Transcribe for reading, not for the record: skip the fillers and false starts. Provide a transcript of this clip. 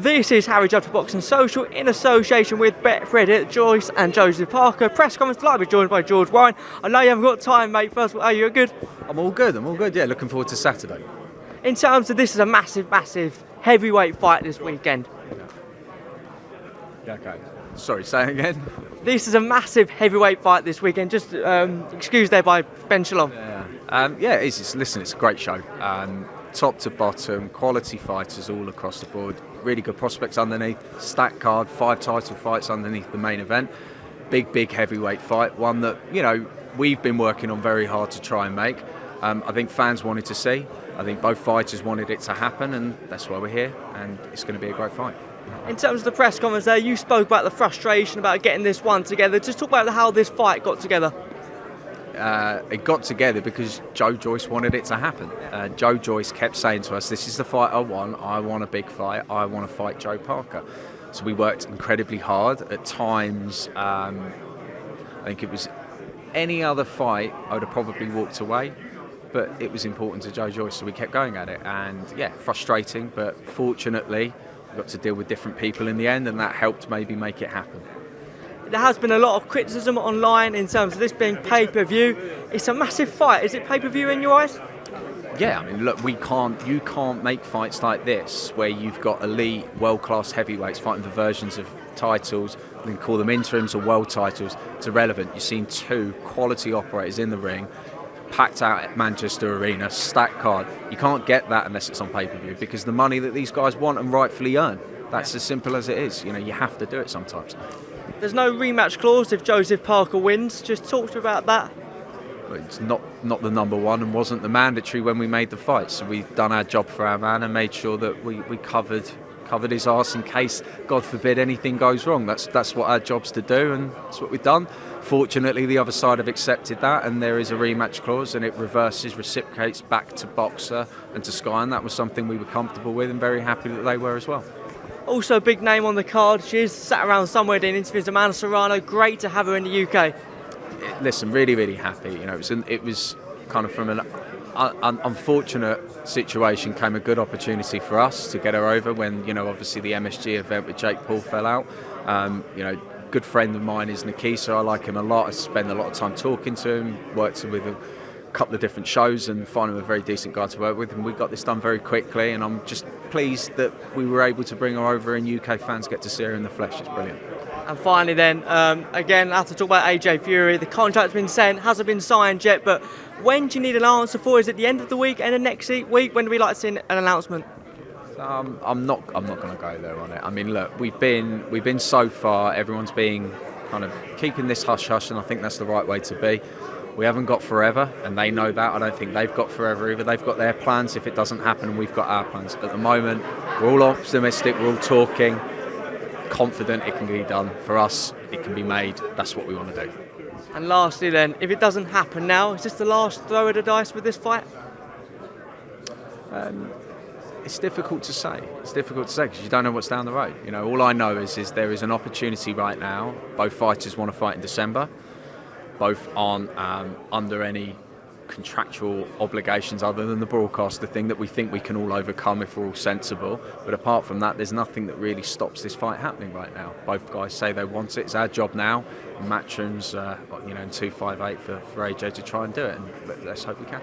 This is Harry Judd for Boxing Social in association with Betfred, Joyce and Joseph Parker. Press conference live, joined by George Ryan. I know you haven't got time, mate. First of all, are you good? I'm all good, yeah, looking forward to Saturday. In terms of this is a massive heavyweight fight this weekend. Yeah, okay. Sorry, say it again. This is a massive heavyweight fight this weekend. Just excused there by Ben Shalom. Yeah, it is. Listen, it's a great show. Top to bottom, quality fighters all across the board. Really good prospects underneath. Stacked card, 5 title fights underneath the main event. Big heavyweight fight. One that, you know, we've been working on very hard to try and make. I think fans wanted to see. I think both fighters wanted it to happen, and that's why we're here. And it's going to be a great fight. In terms of the press conference there, you spoke about the frustration about getting this one together. Just talk about how this fight got together. It got together because Joyce wanted it to happen. Joyce kept saying to us, this is the fight I want a big fight, I want to fight Joe Parker. So we worked incredibly hard. At times, I think it was any other fight, I would have probably walked away, but it was important to Joyce, so we kept going at it. And yeah, frustrating, but fortunately, we got to deal with different people in the end, and that helped maybe make it happen. There has been a lot of criticism online in terms of this being pay-per-view. It's a massive fight. Is it pay-per-view in your eyes? Yeah, I mean, look, you can't make fights like this where you've got elite, world-class heavyweights fighting for versions of titles. We can call them interims or world titles. It's irrelevant. You've seen 2 quality operators in the ring, packed out at Manchester Arena, stacked card. You can't get that unless it's on pay-per-view because the money that these guys want and rightfully earn. That's as simple as it is. You know, you have to do it sometimes. There's no rematch clause if Joseph Parker wins. Just talk to me about that. It's not the number one and wasn't the mandatory when we made the fight. So we've done our job for our man and made sure that we covered his arse in case, God forbid, anything goes wrong. That's what our job's to do, and that's what we've done. Fortunately, the other side have accepted that, and there is a rematch clause, and it reciprocates back to Boxer and to Sky, and that was something we were comfortable with and very happy that they were as well. Also a big name on the card. She's sat around somewhere doing interviews. Amanda Serrano, great to have her in the UK. Listen, really happy. You know, it was kind of from an unfortunate situation came a good opportunity for us to get her over when, you know, obviously the MSG event with Jake Paul fell out. You know, good friend of mine is Nikisa. I like him a lot. I spend a lot of time talking to him, worked with him a couple of different shows and find him a very decent guy to work with, and we got this done very quickly, and I'm just pleased that we were able to bring her over and UK fans get to see her in the flesh. It's brilliant. And finally then, again, I have to talk about AJ Fury. The contract's been sent, hasn't been signed yet, but when do you need an answer for? Is it the end of the week, end of next week? When do we like to see an announcement? I'm not going to go there on it. I mean, look, we've been so far, everyone's being kind of keeping this hush-hush, and I think that's the right way to be. We haven't got forever, and they know that. I don't think they've got forever either. They've got their plans. If it doesn't happen, we've got our plans. At the moment, we're all optimistic, we're all talking, confident it can be done. For us, it can be made. That's what we want to do. And lastly then, if it doesn't happen now, is this the last throw of the dice with this fight? It's difficult to say. It's difficult to say because you don't know what's down the road. You know, all I know is there is an opportunity right now. Both fighters want to fight in December. Both aren't under any contractual obligations other than the broadcaster thing that we think we can all overcome if we're all sensible. But apart from that, there's nothing that really stops this fight happening right now. Both guys say they want it. It's our job now. Matchrooms, in 258 for AJ to try and do it, and let's hope we can.